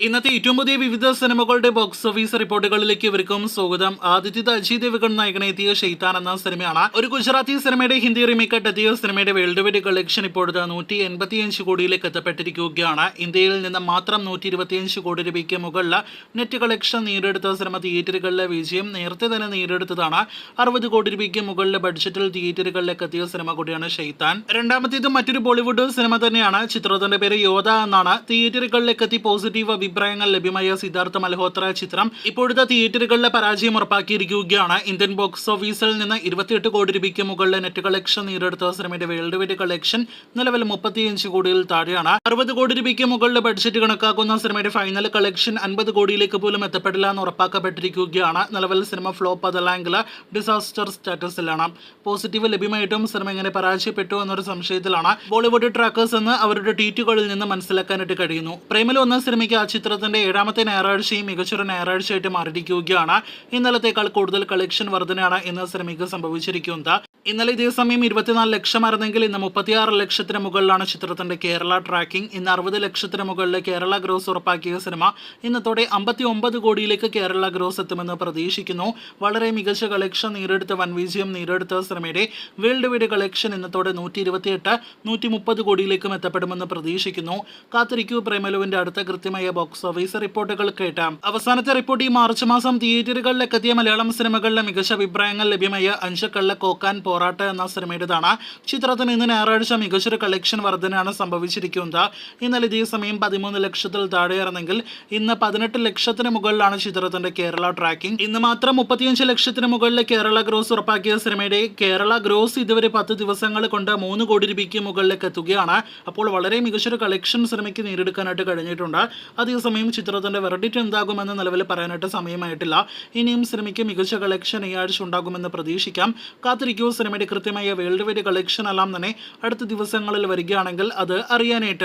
ഇന്നത്തെ ഏറ്റവും പുതിയ വിവിധ സിനിമകളുടെ ബോക്സ് ഓഫീസ് റിപ്പോർട്ടുകളിലേക്ക് ഇവർക്കും സ്വാഗതം. ആദിത്യത അജയ് ദേവ്ഗൺ നായകനെത്തിയ ഷെയ്ത്താൻ എന്ന സിനിമയാണ്. ഒരു ഗുജറാത്തി സിനിമയുടെ ഹിന്ദി റീമേക്ക് എത്തിയ സിനിമയുടെ വേൾഡ് വൈഡ് കളക്ഷൻ ഇപ്പോഴത്തെ 185 കോടിയിലേക്ക് എത്തപ്പെട്ടിരിക്കുകയാണ്. ഇന്ത്യയിൽ നിന്ന് മാത്രം 125 കോടി രൂപയ്ക്ക് മുകളിൽ നെറ്റ് കളക്ഷൻ നേടിയെടുത്ത സിനിമ തിയേറ്ററുകളിലെ വിജയം നേരത്തെ തന്നെ നേടിയെടുത്തതാണ്. 60 കോടി രൂപയ്ക്ക് മുകളിലെ ബഡ്ജറ്റിൽ തിയേറ്ററുകളിലേക്ക് എത്തിയ സിനിമ കൂടിയാണ് ഷെയ്ത്താൻ. രണ്ടാമത്തേതും മറ്റൊരു ബോളിവുഡ് സിനിമ തന്നെയാണ്. ചിത്രത്തിന്റെ പേര് യോധ എന്നാണ്. തിയേറ്ററുകളിലേക്ക് എത്തി പോസിറ്റീവ് അഭിപ്രായങ്ങൾ ലഭ്യമായ സിദ്ധാർത്ഥ മൽഹോത്ര ചിത്രം ഇപ്പോഴത്തെ തിയേറ്ററുകളിലെ പരാജയം ഉറപ്പാക്കിയിരിക്കുകയാണ്. ഇന്ത്യൻ ബോക്സ് ഓഫീസിൽ നിന്ന് 28 കോടി രൂപയ്ക്ക് മുകളിലെ നെറ്റ് കളക്ഷൻ നേടിയെടുത്ത സിനിമയുടെ വേൾഡ് വൈഡ് കളക്ഷൻ നിലവിൽ 35 കോടിയിൽ താഴെയാണ്. 60 കോടി രൂപയ്ക്ക് മുകളിലെ ബഡ്ജറ്റ് കണക്കാക്കുന്ന സിനിമയുടെ ഫൈനൽ കളക്ഷൻ 50 കോടിയിലേക്ക് പോലും എത്തപ്പെടില്ല എന്ന് ഉറപ്പാക്കപ്പെട്ടിരിക്കുകയാണ്. നിലവിൽ സിനിമ ഫ്ലോപ്പ് അതല്ലെങ്കിൽ ഡിസാസ്റ്റർ സ്റ്റാറ്റസിലാണ്. പോസിറ്റീവ് ലഭ്യമായിട്ടും സിനിമ എങ്ങനെ പരാജയപ്പെട്ടു എന്നൊരു സംശയത്തിലാണ് ബോളിവുഡ് ട്രാക്കേഴ്സ് എന്ന് അവരുടെ ട്വീറ്റുകളിൽ നിന്ന് മനസ്സിലാക്കാനായിട്ട് കഴിയുന്നു. പ്രേമലു എന്ന സിനിമയ്ക്ക് ചിത്രത്തിന്റെ 7ാമത്തെ ഞായറാഴ്ചയും മികച്ചൊരു ഞായറാഴ്ചയായിട്ട് മാറിയിരിക്കുകയാണ്. ഇന്നലത്തേക്കാൾ കൂടുതൽ കളക്ഷൻ വർധനയാണ് ഇന്ന് സിനിമയ്ക്ക് സംഭവിച്ചിരിക്കുന്നത്. ഇന്നലെ ഇതേ സമയം 24 ലക്ഷമായിരുന്നെങ്കിൽ ഇന്ന് 36 ലക്ഷത്തിന് മുകളിലാണ് ചിത്രത്തിന്റെ കേരള ട്രാക്കിംഗ്. ഇന്ന് 60 ലക്ഷത്തിന് മുകളിൽ കേരള ഗ്രോസ് ഉറപ്പാക്കിയ സിനിമ ഇന്നത്തോടെ 59 കോടിയിലേക്ക് കേരള ഗ്രോസ് എത്തുമെന്ന് പ്രതീക്ഷിക്കുന്നു. വളരെ മികച്ച കളക്ഷൻ നേടിയെടുത്ത വൻ വിജയം നേടിയെടുത്ത സിനിമയുടെ വേൾഡ് വൈഡ് കളക്ഷൻ ഇന്നത്തോടെ 128, 130 കോടിയിലേക്കും എത്തപ്പെടുമെന്ന് പ്രതീക്ഷിക്കുന്നു. കാത്തിരിക്കൂ പ്രേമലുവിന്റെ അടുത്ത കൃത്യമായ ബോക്സ് ഓഫീസ് റിപ്പോർട്ടുകൾ കേട്ടാം. അവസാനത്തെ റിപ്പോർട്ട് ഈ മാർച്ച് മാസം തിയേറ്ററുകളിലേക്ക് എത്തിയ മലയാളം സിനിമകളിലെ മികച്ച അഭിപ്രായങ്ങൾ ലഭ്യമായ അഞ്ചക്കള്ള കോക്കാൻ പോറാട്ട് എന്ന സിനിമയുടേതാണ്. ചിത്രത്തിന് ഇന്ന് ഞായറാഴ്ച മികച്ചൊരു കളക്ഷൻ വർധനയാണ് സംഭവിച്ചിരിക്കുന്നത്. ഇന്നലെ ഇതേ സമയം 13 ലക്ഷത്തിൽ താഴെയായിരുന്നെങ്കിൽ ഇന്ന് 18 ലക്ഷത്തിന് മുകളിലാണ് ചിത്രത്തിന്റെ കേരള ട്രാക്കിംഗ്. ഇന്ന് മാത്രം 35 ലക്ഷത്തിന് മുകളിൽ കേരള ഗ്രോസ് ഉറപ്പാക്കിയ സിനിമയുടെ കേരള ഗ്രോസ് ഇതുവരെ 10 ദിവസങ്ങൾ കൊണ്ട് 3 കോടി രൂപയ്ക്ക് മുകളിലേക്ക് എത്തുകയാണ്. അപ്പോൾ വളരെ മികച്ചൊരു കളക്ഷൻ സിനിമയ്ക്ക് നേടിയെടുക്കാനായിട്ട് കഴിഞ്ഞിട്ടുണ്ട്. അതേസമയം ചിത്രത്തിന്റെ വെർഡിറ്റ് എന്താകുമെന്ന് നിലവിൽ പറയാനായിട്ട് സമയമായിട്ടില്ല. ഇനിയും സിനിമയ്ക്ക് മികച്ച കളക്ഷൻ ഈ ആഴ്ച ഉണ്ടാകുമെന്ന് പ്രതീക്ഷിക്കാം. കാത്തിരിക്കൂ. സിനിമയുടെ കൃത്യമായ വേൾഡ് വൈഡ് കളക്ഷൻ എല്ലാം തന്നെ അടുത്ത ദിവസങ്ങളിൽ വരികയാണെങ്കിൽ അത് അറിയാനായിട്ട്.